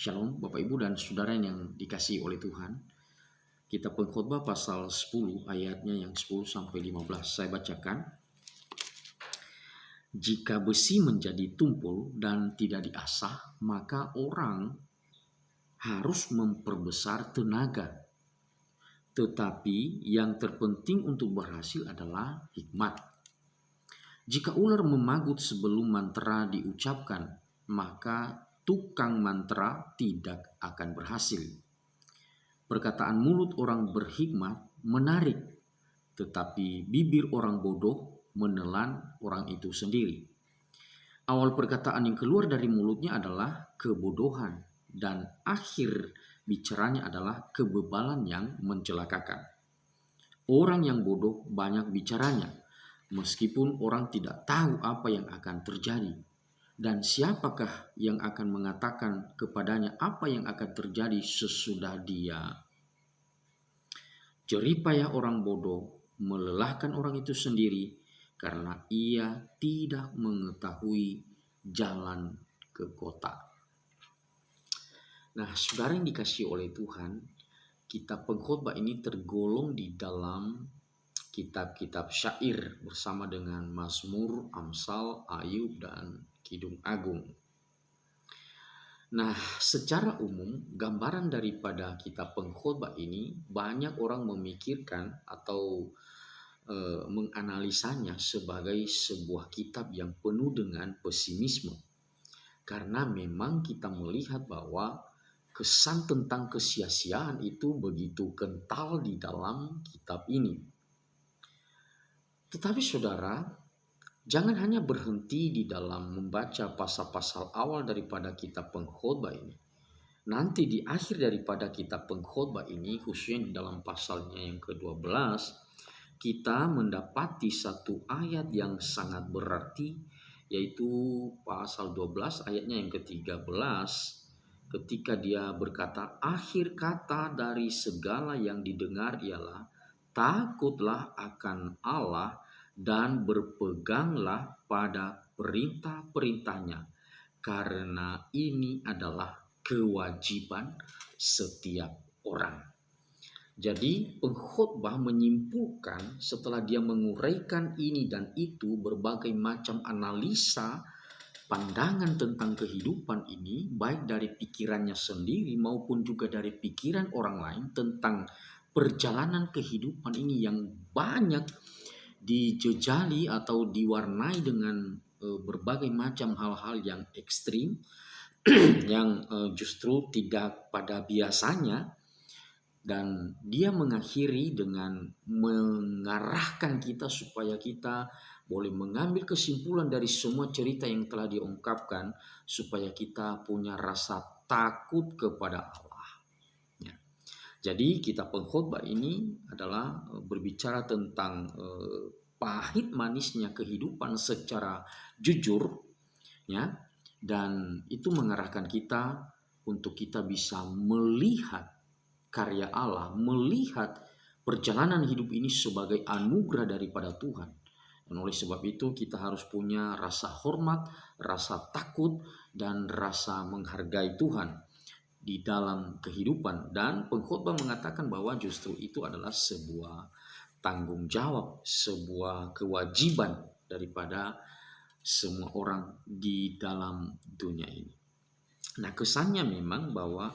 Shalom Bapak Ibu dan Saudara yang dikasihi oleh Tuhan. Kitab Pengkhotbah pasal 10 ayatnya yang 10 sampai 15 saya bacakan. Jika besi menjadi tumpul dan tidak diasah, maka orang harus memperbesar tenaga. Tetapi yang terpenting untuk berhasil adalah hikmat. Jika ular memagut sebelum mantra diucapkan, maka tukang mantra tidak akan berhasil. Perkataan mulut orang berhikmat menarik, tetapi bibir orang bodoh menelan orang itu sendiri. Awal perkataan yang keluar dari mulutnya adalah kebodohan, dan akhir bicaranya adalah kebebalan yang mencelakakan. Orang yang bodoh banyak bicaranya, meskipun orang tidak tahu apa yang akan terjadi. Dan siapakah yang akan mengatakan kepadanya apa yang akan terjadi sesudah dia? Jeripayah orang bodoh melelahkan orang itu sendiri karena ia tidak mengetahui jalan ke kota. Nah, saudara yang dikasihi oleh Tuhan, kitab Pengkhotbah ini tergolong di dalam kitab-kitab syair bersama dengan Mazmur, Amsal, Ayub, dan Kidung Agung. Nah, secara umum gambaran daripada kitab Pengkhotbah ini banyak orang memikirkan atau menganalisanya sebagai sebuah kitab yang penuh dengan pesimisme. Karena memang kita melihat bahwa kesan tentang kesia-siaan itu begitu kental di dalam kitab ini. Tetapi saudara, jangan hanya berhenti di dalam membaca pasal-pasal awal daripada kitab Pengkhotbah ini. Nanti di akhir daripada kitab Pengkhotbah ini, khususnya di dalam pasalnya yang ke-12, kita mendapati satu ayat yang sangat berarti, yaitu pasal 12 ayatnya yang ke-13, ketika dia berkata, akhir kata dari segala yang didengar ialah, takutlah akan Allah dan berpeganglah pada perintah-perintahnya, karena ini adalah kewajiban setiap orang. Jadi pengkhotbah menyimpulkan setelah dia menguraikan ini dan itu, berbagai macam analisa pandangan tentang kehidupan ini, baik dari pikirannya sendiri maupun juga dari pikiran orang lain tentang perjalanan kehidupan ini yang banyak dijejali atau diwarnai dengan berbagai macam hal-hal yang ekstrim yang justru tidak pada biasanya. Dan dia mengakhiri dengan mengarahkan kita supaya kita boleh mengambil kesimpulan dari semua cerita yang telah diungkapkan, supaya kita punya rasa takut kepada Allah. Jadi kitab Pengkhotbah ini adalah berbicara tentang pahit manisnya kehidupan secara jujur, ya, dan itu mengarahkan kita untuk kita bisa melihat karya Allah, melihat perjalanan hidup ini sebagai anugerah daripada Tuhan. Dan oleh sebab itu kita harus punya rasa hormat, rasa takut, dan rasa menghargai Tuhan di dalam kehidupan. Dan pengkhotbah mengatakan bahwa justru itu adalah sebuah tanggung jawab, sebuah kewajiban daripada semua orang di dalam dunia ini. Nah, kesannya memang bahwa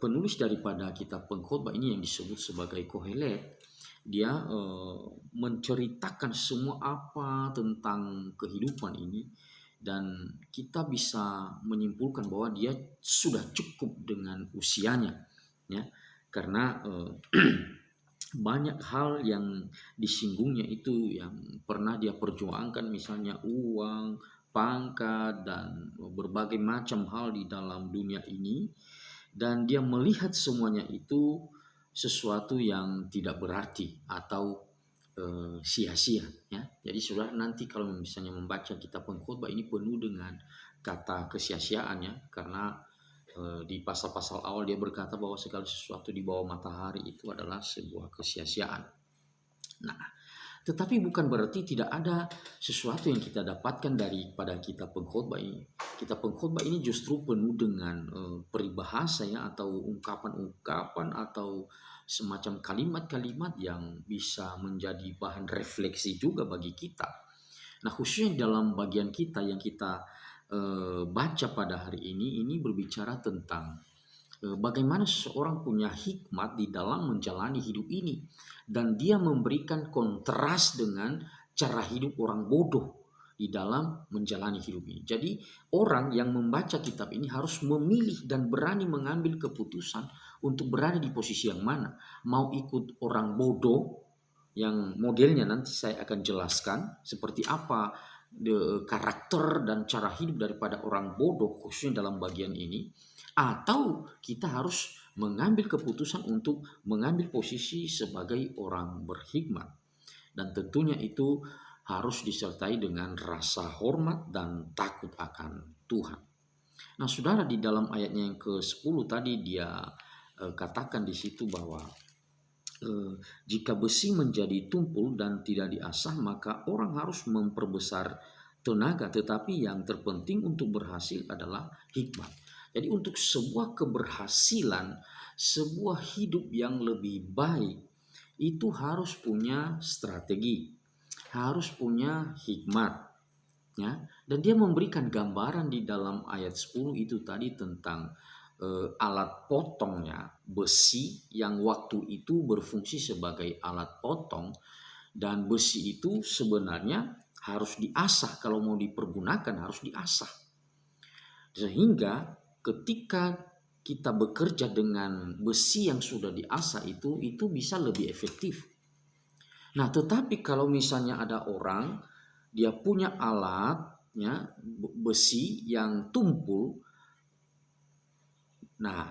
penulis daripada kitab Pengkhotbah ini yang disebut sebagai Kohelet, dia menceritakan semua apa tentang kehidupan ini, dan kita bisa menyimpulkan bahwa dia sudah cukup dengan usianya, ya, karena banyak hal yang disinggungnya itu yang pernah dia perjuangkan, misalnya uang, pangkat, dan berbagai macam hal di dalam dunia ini. Dan dia melihat semuanya itu sesuatu yang tidak berarti atau sia-sia, ya. Jadi saudara nanti kalau misalnya membaca kitab Pengkhotbah ini penuh dengan kata kesia-siaan, ya, karena di pasal-pasal awal dia berkata bahwa segala sesuatu di bawah matahari itu adalah sebuah kesia-siaan. Nah, Tetapi bukan berarti tidak ada sesuatu yang kita dapatkan daripada kitab pengkhotbah ini. Kitab pengkhotbah ini justru penuh dengan peribahasa ya, atau ungkapan-ungkapan atau semacam kalimat-kalimat yang bisa menjadi bahan refleksi juga bagi kita. Nah, khususnya dalam bagian kita yang kita baca pada hari ini berbicara tentang bagaimana seseorang punya hikmat di dalam menjalani hidup ini, dan dia memberikan kontras dengan cara hidup orang bodoh di dalam menjalani hidup ini. Jadi orang yang membaca kitab ini harus memilih dan berani mengambil keputusan untuk berada di posisi yang mana. Mau ikut orang bodoh yang modelnya nanti saya akan jelaskan seperti apa karakter dan cara hidup daripada orang bodoh khususnya dalam bagian ini, atau kita harus mengambil keputusan untuk mengambil posisi sebagai orang berhikmat, dan tentunya itu harus disertai dengan rasa hormat dan takut akan Tuhan. Nah, saudara, di dalam ayatnya yang ke-10 tadi dia katakan di situ bahwa jika besi menjadi tumpul dan tidak diasah, maka orang harus memperbesar tenaga, tetapi yang terpenting untuk berhasil adalah hikmat. Jadi untuk sebuah keberhasilan, sebuah hidup yang lebih baik, itu harus punya strategi, harus punya hikmat. Ya. Dan dia memberikan gambaran di dalam ayat 10 itu tadi tentang alat potongnya, besi yang waktu itu berfungsi sebagai alat potong, dan besi itu sebenarnya harus diasah. Kalau mau dipergunakan harus diasah, sehingga ketika kita bekerja dengan besi yang sudah diasah itu bisa lebih efektif. Nah, tetapi kalau misalnya ada orang dia punya alat ya, besi yang tumpul. Nah,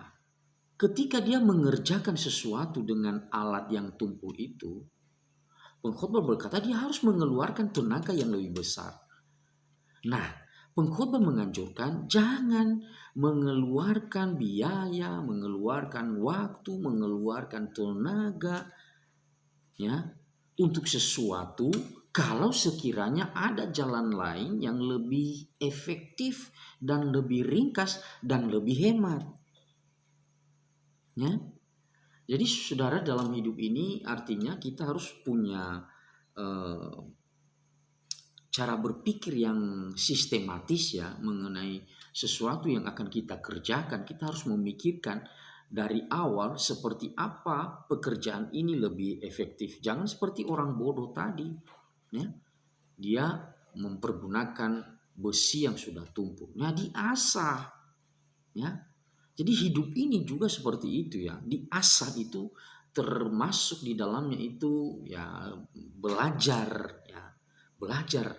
ketika dia mengerjakan sesuatu dengan alat yang tumpul itu, pengkhotbah berkata dia harus mengeluarkan tenaga yang lebih besar. Nah, pengkhotbah menganjurkan jangan mengeluarkan biaya, mengeluarkan waktu, mengeluarkan tenaga ya untuk sesuatu kalau sekiranya ada jalan lain yang lebih efektif dan lebih ringkas dan lebih hemat. Ya. Jadi saudara, dalam hidup ini artinya kita harus punya cara berpikir yang sistematis ya mengenai sesuatu yang akan kita kerjakan. Kita harus memikirkan dari awal seperti apa pekerjaan ini lebih efektif. Jangan seperti orang bodoh tadi, ya. Dia mempergunakan besi yang sudah tumpul. Nah, diasah, ya. Jadi hidup ini juga seperti itu ya. Diasah itu termasuk di dalamnya itu ya belajar ya. Belajar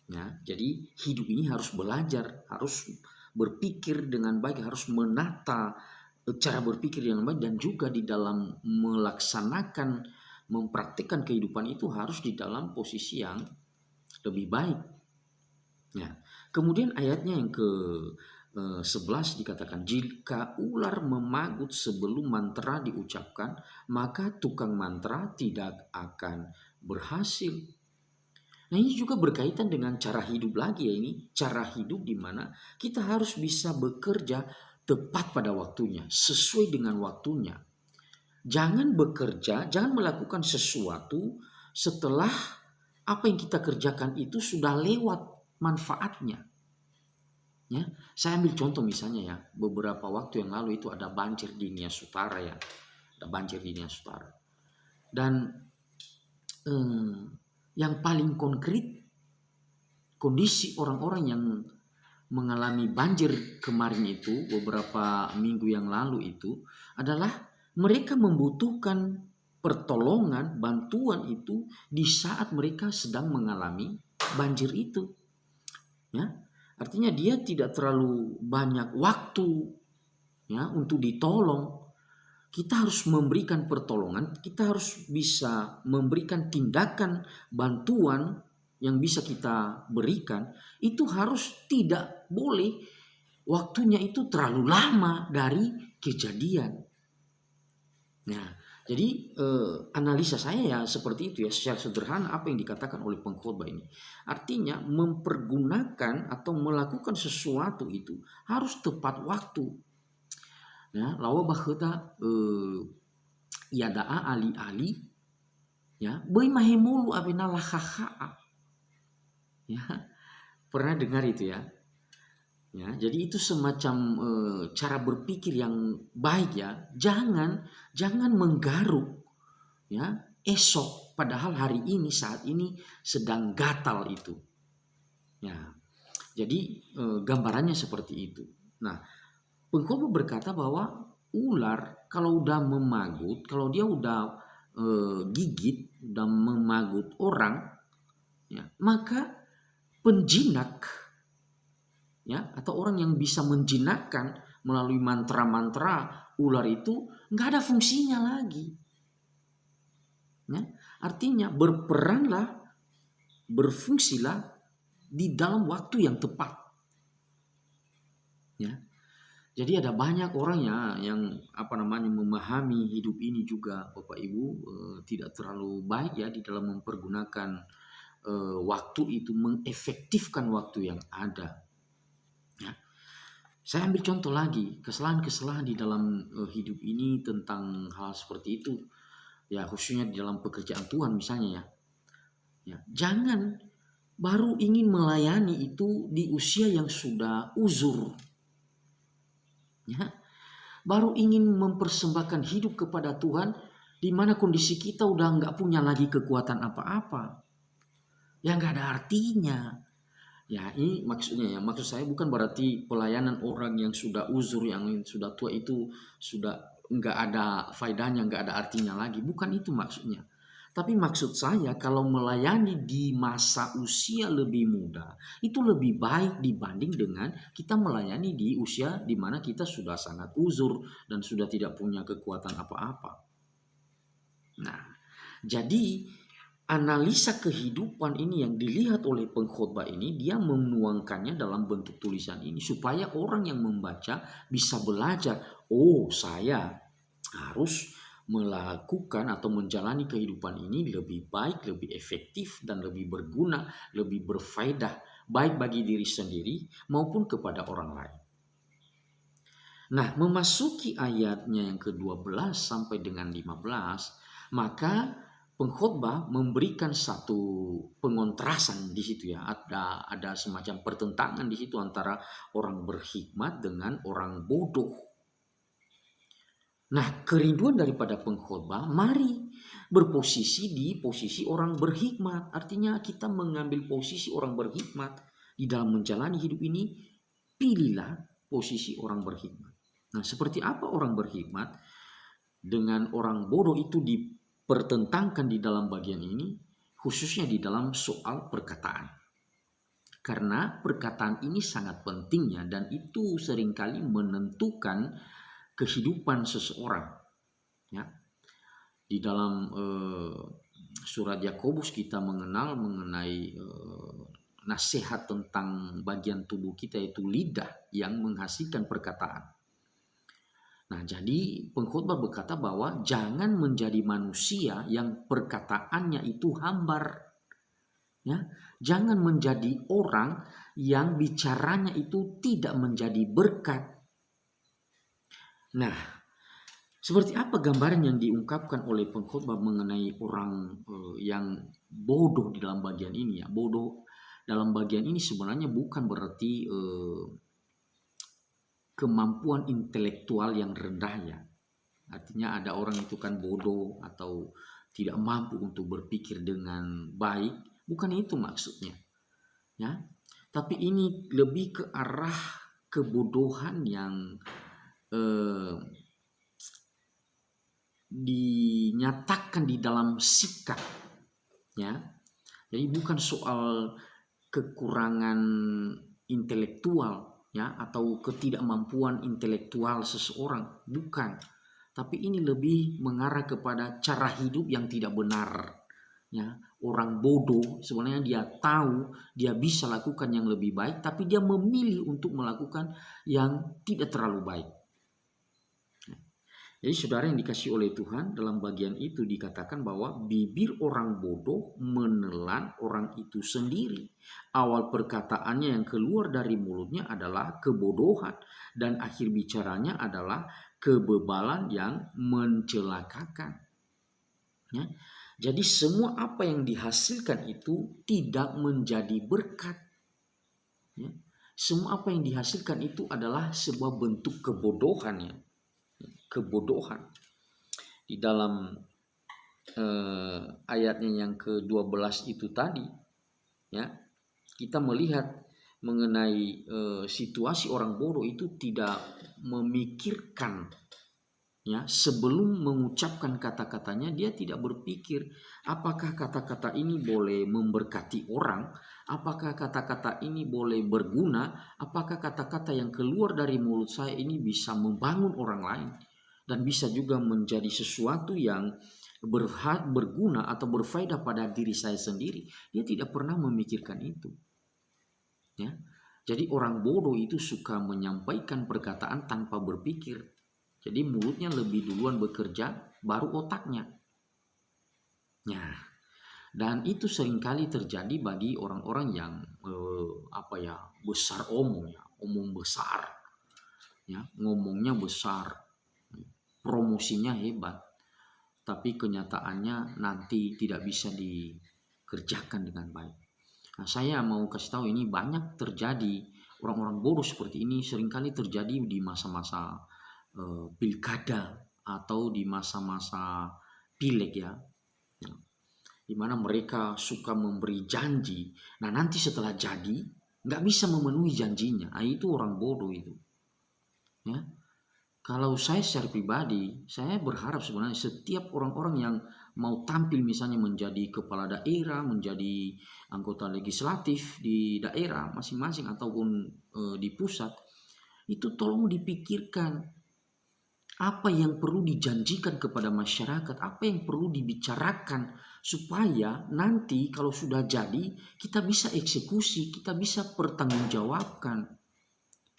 ya. Jadi hidup ini harus belajar, harus berpikir dengan baik, harus menata cara berpikir dengan baik, dan juga di dalam melaksanakan, mempraktikkan kehidupan itu harus di dalam posisi yang lebih baik. Ya. Kemudian ayatnya yang ke 11 dikatakan, jika ular memagut sebelum mantra diucapkan, maka tukang mantra tidak akan berhasil. Nah, ini juga berkaitan dengan cara hidup lagi ya, ini cara hidup di mana kita harus bisa bekerja tepat pada waktunya, sesuai dengan waktunya. Jangan bekerja, jangan melakukan sesuatu setelah apa yang kita kerjakan itu sudah lewat manfaatnya. Ya, saya ambil contoh misalnya ya, beberapa waktu yang lalu itu ada banjir di Nias Utara ya, ada banjir di Nias Utara. Dan yang paling konkret kondisi orang-orang yang mengalami banjir kemarin itu beberapa minggu yang lalu itu adalah mereka membutuhkan pertolongan, bantuan itu di saat mereka sedang mengalami banjir itu. Ya. Artinya dia tidak terlalu banyak waktu ya untuk ditolong. Kita harus memberikan pertolongan, kita harus bisa memberikan tindakan bantuan yang bisa kita berikan. Itu harus tidak boleh waktunya itu terlalu lama dari kejadian. Nah, Jadi analisa saya ya seperti itu ya, secara sederhana apa yang dikatakan oleh pengkhotbah ini. Artinya mempergunakan atau melakukan sesuatu itu harus tepat waktu. Ya, lawa bakheta yadaa ali-ali ya, boy mahemulu abena lahaha. Ya, pernah dengar itu ya? Ya, jadi itu semacam cara berpikir yang baik ya. Jangan menggaruk ya esok padahal hari ini saat ini sedang gatal itu. Ya. Jadi gambarannya seperti itu. Nah, pengkhotbah berkata bahwa ular kalau udah memagut, kalau dia udah gigit, udah memagut orang, ya, maka penjinak ya atau orang yang bisa menjinakkan melalui mantra-mantra ular itu nggak ada fungsinya lagi. Ya, artinya berperanlah, berfungsilah di dalam waktu yang tepat. Ya, jadi ada banyak orang ya yang memahami hidup ini juga Bapak Ibu tidak terlalu baik ya di dalam mempergunakan waktu itu, mengefektifkan waktu yang ada. Ya. Saya ambil contoh lagi kesalahan-kesalahan di dalam hidup ini tentang hal seperti itu. Ya khususnya di dalam pekerjaan Tuhan misalnya ya. Ya, jangan baru ingin melayani itu di usia yang sudah uzur. Ya, baru ingin mempersembahkan hidup kepada Tuhan di mana kondisi kita udah nggak punya lagi kekuatan apa-apa. Ya nggak ada artinya. Ya ini maksudnya ya, maksud saya bukan berarti pelayanan orang yang sudah uzur, yang sudah tua itu sudah nggak ada faedahnya, nggak ada artinya lagi. Bukan itu maksudnya. Tapi maksud saya kalau melayani di masa usia lebih muda itu lebih baik dibanding dengan kita melayani di usia di mana kita sudah sangat uzur dan sudah tidak punya kekuatan apa-apa. Nah, jadi analisa kehidupan ini yang dilihat oleh pengkhotbah ini, dia menuangkannya dalam bentuk tulisan ini supaya orang yang membaca bisa belajar, oh saya harus melakukan atau menjalani kehidupan ini lebih baik, lebih efektif dan lebih berguna, lebih berfaedah baik bagi diri sendiri maupun kepada orang lain. Nah, memasuki ayatnya yang ke-12 sampai dengan 15, maka pengkhotbah memberikan satu pengontrasan di situ ya. Ada semacam pertentangan di situ antara orang berhikmat dengan orang bodoh. Nah, kerinduan daripada pengkhotbah, mari berposisi di posisi orang berhikmat. Artinya kita mengambil posisi orang berhikmat di dalam menjalani hidup ini. Pilihlah posisi orang berhikmat. Nah, seperti apa orang berhikmat dengan orang bodoh itu dipertentangkan di dalam bagian ini, khususnya di dalam soal perkataan. Karena perkataan ini sangat pentingnya dan itu seringkali menentukan kehidupan seseorang. Ya. Di dalam surat Yakobus kita mengenal mengenai nasihat tentang bagian tubuh kita yaitu lidah yang menghasilkan perkataan. Nah, jadi pengkhotbah berkata bahwa jangan menjadi manusia yang perkataannya itu hambar. Ya, jangan menjadi orang yang bicaranya itu tidak menjadi berkat. Nah, seperti apa gambaran yang diungkapkan oleh pengkhotbah mengenai orang yang bodoh di dalam bagian ini ya? Bodoh dalam bagian ini sebenarnya bukan berarti kemampuan intelektual yang rendah ya. Artinya ada orang itu kan bodoh atau tidak mampu untuk berpikir dengan baik, bukan itu maksudnya. Ya. Tapi ini lebih ke arah kebodohan yang dinyatakan di dalam sikap ya. Jadi bukan soal kekurangan intelektual ya atau ketidakmampuan intelektual seseorang, bukan. Tapi ini lebih mengarah kepada cara hidup yang tidak benar ya. Orang bodoh sebenarnya dia tahu dia bisa lakukan yang lebih baik tapi dia memilih untuk melakukan yang tidak terlalu baik. Jadi saudara yang dikasihi oleh Tuhan, dalam bagian itu dikatakan bahwa bibir orang bodoh menelan orang itu sendiri. Awal perkataannya yang keluar dari mulutnya adalah kebodohan, dan akhir bicaranya adalah kebebalan yang mencelakakan. Ya. Jadi semua apa yang dihasilkan itu tidak menjadi berkat. Ya. Semua apa yang dihasilkan itu adalah sebuah bentuk kebodohan, ya. Kebodohan. Di dalam ayatnya yang ke-12 itu tadi, ya, kita melihat mengenai situasi orang bodoh itu tidak memikirkan, ya, sebelum mengucapkan kata-katanya dia tidak berpikir apakah kata-kata ini boleh memberkati orang, apakah kata-kata ini boleh berguna, apakah kata-kata yang keluar dari mulut saya ini bisa membangun orang lain dan bisa juga menjadi sesuatu yang berguna atau berfaedah pada diri saya sendiri. Dia tidak pernah memikirkan itu, ya. Jadi orang bodoh itu suka menyampaikan perkataan tanpa berpikir. Jadi mulutnya lebih duluan bekerja, baru otaknya. Nah, dan itu seringkali terjadi bagi orang-orang yang besar omong, ya, omong besar, ya, ngomongnya besar, promosinya hebat, tapi kenyataannya nanti tidak bisa dikerjakan dengan baik. Nah, saya mau kasih tahu ini banyak terjadi. Orang-orang bodoh seperti ini seringkali terjadi di masa-masa pilkada atau di masa-masa pileg, ya, di mana mereka suka memberi janji. Nah, nanti setelah jadi nggak bisa memenuhi janjinya. Nah, itu orang bodoh itu, ya. Kalau saya secara pribadi, saya berharap sebenarnya setiap orang-orang yang mau tampil misalnya menjadi kepala daerah, menjadi anggota legislatif di daerah masing-masing ataupun di pusat, itu tolong dipikirkan apa yang perlu dijanjikan kepada masyarakat, apa yang perlu dibicarakan supaya nanti kalau sudah jadi kita bisa eksekusi, kita bisa pertanggungjawabkan.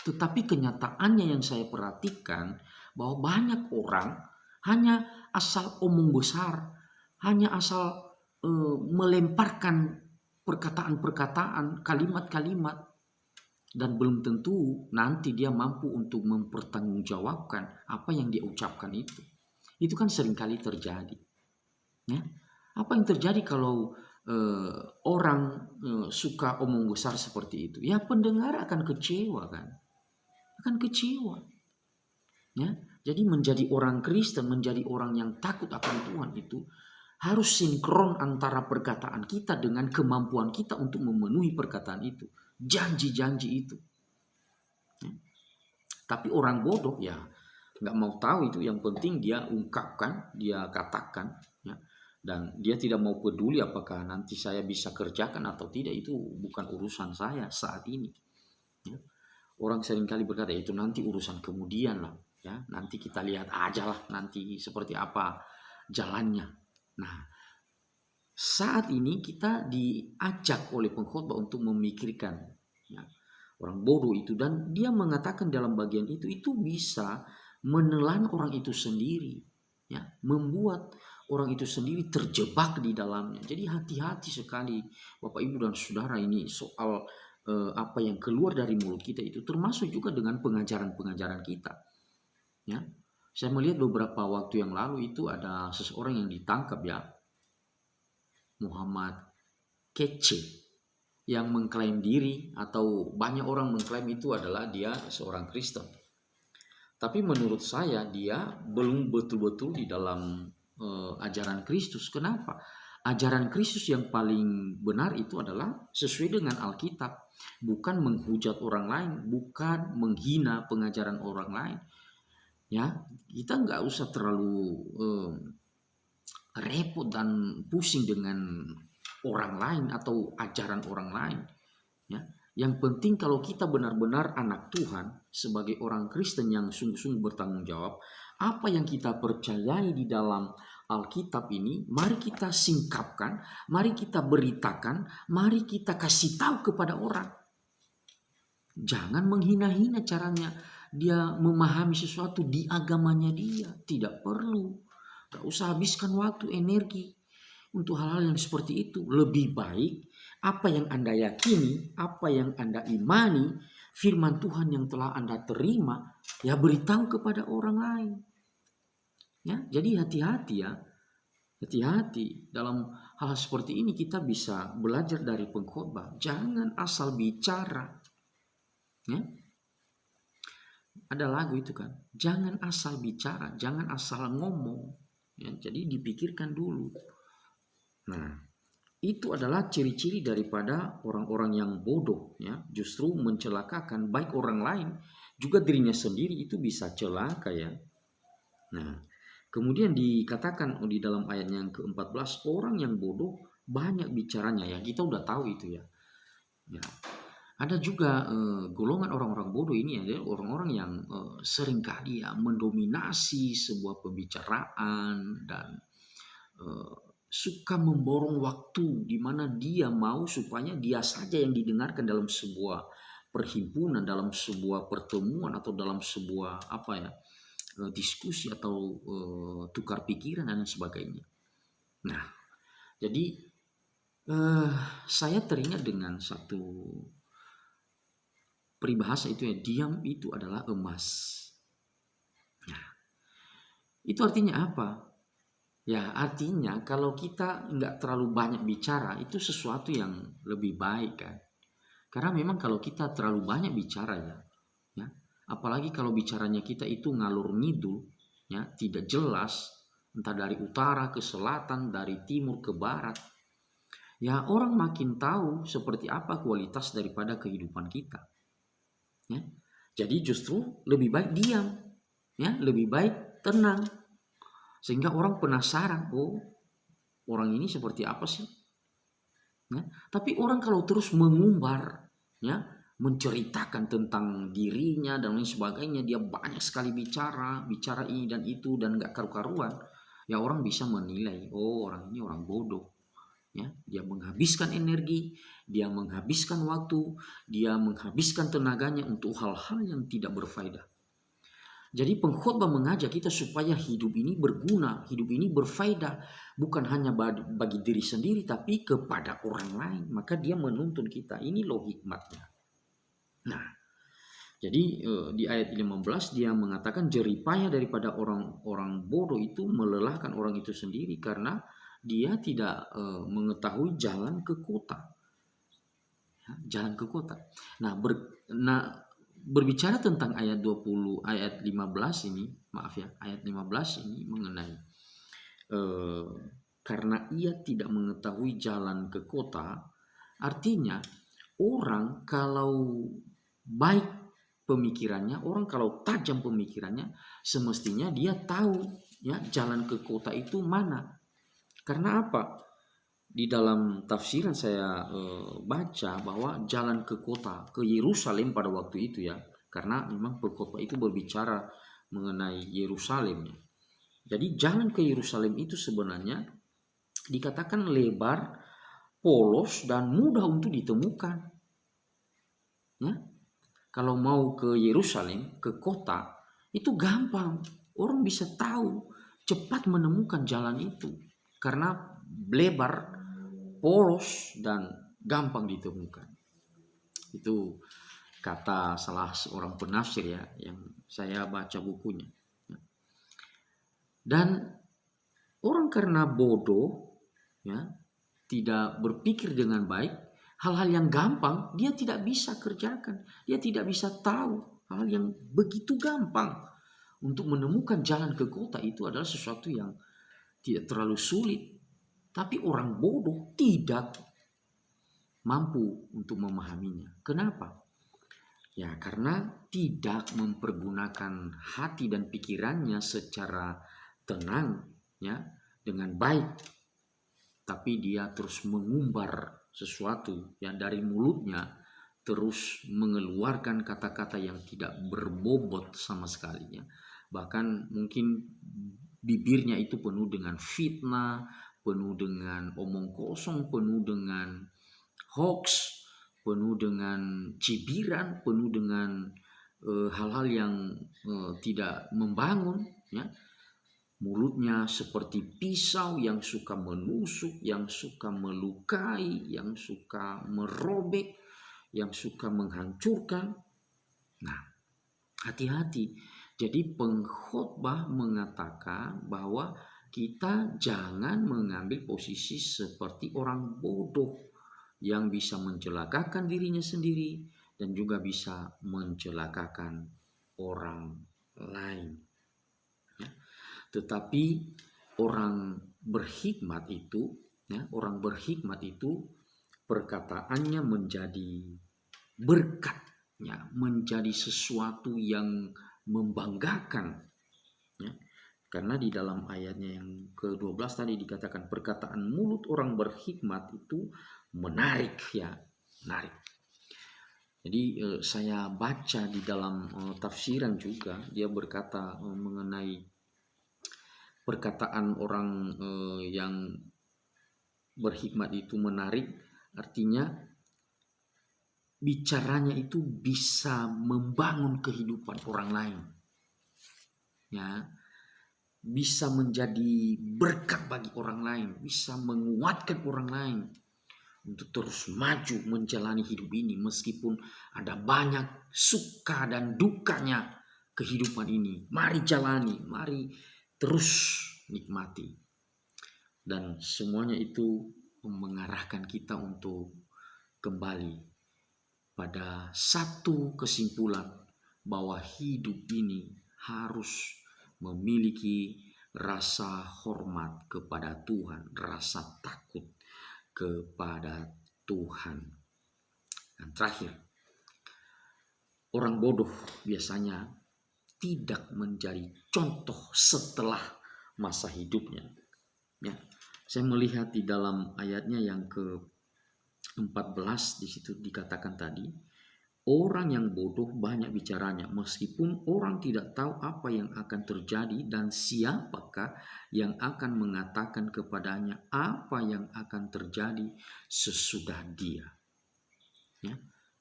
Tetapi kenyataannya yang saya perhatikan bahwa banyak orang hanya asal omong besar, hanya asal melemparkan perkataan-perkataan, kalimat-kalimat, dan belum tentu nanti dia mampu untuk mempertanggungjawabkan apa yang dia ucapkan itu. Itu kan seringkali terjadi, ya. Apa yang terjadi kalau orang suka omong besar seperti itu? Ya, pendengar akan kecewa, kan? Akan kecewa, ya. Jadi menjadi orang Kristen, menjadi orang yang takut akan Tuhan itu harus sinkron antara perkataan kita dengan kemampuan kita untuk memenuhi perkataan itu, janji-janji itu, ya. Tapi orang bodoh ya nggak mau tahu itu. Yang penting dia ungkapkan, dia katakan, ya. Dan dia tidak mau peduli apakah nanti saya bisa kerjakan atau tidak. Itu bukan urusan saya saat ini, ya. Orang seringkali berkata itu nanti urusan kemudian lah, ya, nanti kita lihat aja lah nanti seperti apa jalannya. Nah, saat ini kita diajak oleh pengkhotbah untuk memikirkan, ya, orang bodoh itu, dan dia mengatakan dalam bagian itu bisa menelan orang itu sendiri, ya, membuat orang itu sendiri terjebak di dalamnya. Jadi hati-hati sekali Bapak Ibu dan Saudara, ini soal apa yang keluar dari mulut kita itu termasuk juga dengan pengajaran-pengajaran kita, ya. Saya melihat beberapa waktu yang lalu itu ada seseorang yang ditangkap, ya, Muhammad Kece, yang mengklaim diri atau banyak orang mengklaim itu adalah dia seorang Kristen. Tapi menurut saya dia belum betul-betul di dalam ajaran Kristus. Kenapa? Ajaran Kristus yang paling benar itu adalah sesuai dengan Alkitab, bukan menghujat orang lain, bukan menghina pengajaran orang lain, ya. Kita nggak usah terlalu repot dan pusing dengan orang lain atau ajaran orang lain, ya. Yang penting kalau kita benar-benar anak Tuhan, sebagai orang Kristen yang sungguh-sungguh bertanggung jawab, apa yang kita percayai di dalam Alkitab ini, mari kita singkapkan, mari kita beritakan, mari kita kasih tahu kepada orang. Jangan menghina-hina caranya dia memahami sesuatu di agamanya dia. Tidak perlu. Gak usah habiskan waktu, energi untuk hal-hal yang seperti itu. Lebih baik apa yang Anda yakini, apa yang Anda imani, firman Tuhan yang telah Anda terima, ya beritahu kepada orang lain. Ya, jadi hati-hati ya. Hati-hati dalam hal seperti ini. Kita bisa belajar dari pengkhotbah. Jangan asal bicara. Ya. Ada lagu itu kan. Jangan asal bicara, jangan asal ngomong. Ya, jadi dipikirkan dulu. Nah, itu adalah ciri-ciri daripada orang-orang yang bodoh, ya. Justru mencelakakan baik orang lain, juga dirinya sendiri itu bisa celaka ya. Nah, kemudian dikatakan di dalam ayat yang ke-14, orang yang bodoh banyak bicaranya ya. Kita udah tahu itu ya. Ya. Ada juga golongan orang-orang bodoh ini adalah orang-orang yang seringkali ya mendominasi sebuah pembicaraan dan suka memborong waktu di mana dia mau supaya dia saja yang didengarkan dalam sebuah perhimpunan, dalam sebuah pertemuan atau dalam sebuah apa ya diskusi atau tukar pikiran dan sebagainya. Nah, jadi saya teringat dengan satu peribahasa itu ya, diam itu adalah emas. Nah, itu artinya apa? Ya artinya kalau kita nggak terlalu banyak bicara itu sesuatu yang lebih baik kan. Karena memang kalau kita terlalu banyak bicara ya, apalagi kalau bicaranya kita itu ngalur ngidul, ya tidak jelas, entah dari utara ke selatan, dari timur ke barat, ya orang makin tahu seperti apa kualitas daripada kehidupan kita. Ya. Jadi justru lebih baik diam, ya lebih baik tenang, sehingga orang penasaran, oh orang ini seperti apa sih? Ya. Tapi orang kalau terus mengumbar, ya menceritakan tentang dirinya dan lain sebagainya, dia banyak sekali bicara ini dan itu dan nggak karu-karuan, ya orang bisa menilai, oh orang ini orang bodoh. Ya, dia menghabiskan energi, dia menghabiskan waktu, dia menghabiskan tenaganya untuk hal-hal yang tidak berfaedah. Jadi pengkhotbah mengajak kita supaya hidup ini berguna, hidup ini berfaedah, bukan hanya bagi diri sendiri tapi kepada orang lain. Maka dia menuntun kita. Ini loh hikmatnya. Nah, jadi di ayat 15 dia mengatakan jeripaya daripada orang-orang bodoh itu melelahkan orang itu sendiri karena dia tidak mengetahui jalan ke kota. Ya, jalan ke kota. Nah, berbicara tentang ayat 20, ayat 15 ini, maaf ya, ayat 15 ini mengenai karena ia tidak mengetahui jalan ke kota, artinya orang kalau baik pemikirannya, orang kalau tajam pemikirannya, semestinya dia tahu ya jalan ke kota itu mana. Karena apa? Di dalam tafsiran saya baca bahwa jalan ke kota, ke Yerusalem pada waktu itu ya, karena memang pengkhotbah itu berbicara mengenai Yerusalem. Jadi jalan ke Yerusalem itu sebenarnya dikatakan lebar, polos dan mudah untuk ditemukan. Ya, kalau mau ke Yerusalem, ke kota, itu gampang. Orang bisa tahu, cepat menemukan jalan itu karena lebar, polos dan gampang ditemukan. Itu kata salah seorang penafsir ya yang saya baca bukunya. Dan orang karena bodoh ya, tidak berpikir dengan baik, hal-hal yang gampang dia tidak bisa kerjakan. Dia tidak bisa tahu hal yang begitu gampang. Untuk menemukan jalan ke kota itu adalah sesuatu yang tidak terlalu sulit. Tapi orang bodoh tidak mampu untuk memahaminya. Kenapa? Ya karena tidak mempergunakan hati dan pikirannya secara tenang ya dengan baik. Tapi dia terus mengumbar sesuatu yang dari mulutnya terus mengeluarkan kata-kata yang tidak berbobot sama sekali ya. Bahkan mungkin bibirnya itu penuh dengan fitnah, penuh dengan omong kosong, penuh dengan hoax, penuh dengan cibiran, penuh dengan hal-hal yang tidak membangun, ya. Mulutnya seperti pisau yang suka menusuk, yang suka melukai, yang suka merobek, yang suka menghancurkan. Nah, hati-hati. Jadi pengkhotbah mengatakan bahwa kita jangan mengambil posisi seperti orang bodoh yang bisa mencelakakan dirinya sendiri dan juga bisa mencelakakan orang lain. Ya. Tetapi orang berhikmat itu, ya, orang berhikmat itu perkataannya menjadi berkatnya, menjadi sesuatu yang membanggakan, ya. Karena di dalam ayatnya yang ke-12 tadi dikatakan perkataan mulut orang berhikmat itu menarik, ya, menarik. Jadi saya baca di dalam tafsiran juga dia berkata mengenai perkataan orang yang berhikmat itu menarik, artinya bicaranya itu bisa membangun kehidupan orang lain, ya, bisa menjadi berkat bagi orang lain, bisa menguatkan orang lain untuk terus maju menjalani hidup ini meskipun ada banyak suka dan dukanya kehidupan ini. Mari jalani, mari terus nikmati. Dan semuanya itu mengarahkan kita untuk kembali pada satu kesimpulan bahwa hidup ini harus memiliki rasa hormat kepada Tuhan, rasa takut kepada Tuhan. Dan terakhir, orang bodoh biasanya tidak menjadi contoh setelah masa hidupnya. Ya, saya melihat di dalam ayatnya yang ke-14 di situ dikatakan tadi, orang yang bodoh banyak bicaranya, meskipun orang tidak tahu apa yang akan terjadi dan siapakah yang akan mengatakan kepadanya apa yang akan terjadi sesudah dia. Ya.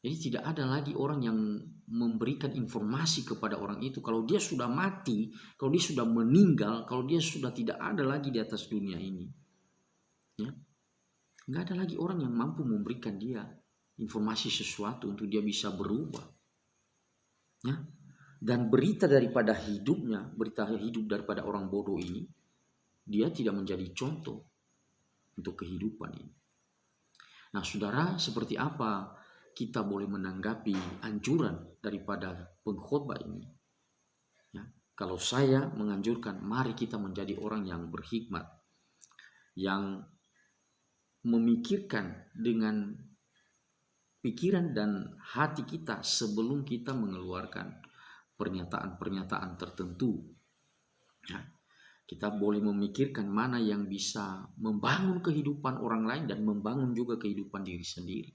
Jadi tidak ada lagi orang yang memberikan informasi kepada orang itu kalau dia sudah mati, kalau dia sudah meninggal, kalau dia sudah tidak ada lagi di atas dunia ini. Ya. Nggak ada lagi orang yang mampu memberikan dia informasi sesuatu untuk dia bisa berubah. Ya. Dan berita daripada hidupnya, berita hidup daripada orang bodoh ini, dia tidak menjadi contoh untuk kehidupan ini. Nah, saudara, seperti apa kita boleh menanggapi anjuran daripada pengkhotbah ini? Ya. Kalau saya menganjurkan, mari kita menjadi orang yang berhikmat, yang memikirkan dengan pikiran dan hati kita sebelum kita mengeluarkan pernyataan-pernyataan tertentu. Ya, kita boleh memikirkan mana yang bisa membangun kehidupan orang lain dan membangun juga kehidupan diri sendiri.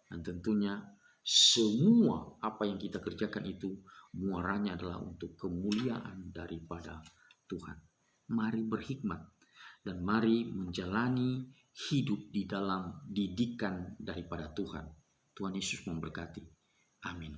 Dan tentunya semua apa yang kita kerjakan itu muaranya adalah untuk kemuliaan daripada Tuhan. Mari berhikmat dan mari menjalani hidup di dalam didikan daripada Tuhan. Tuhan Yesus memberkati. Amin.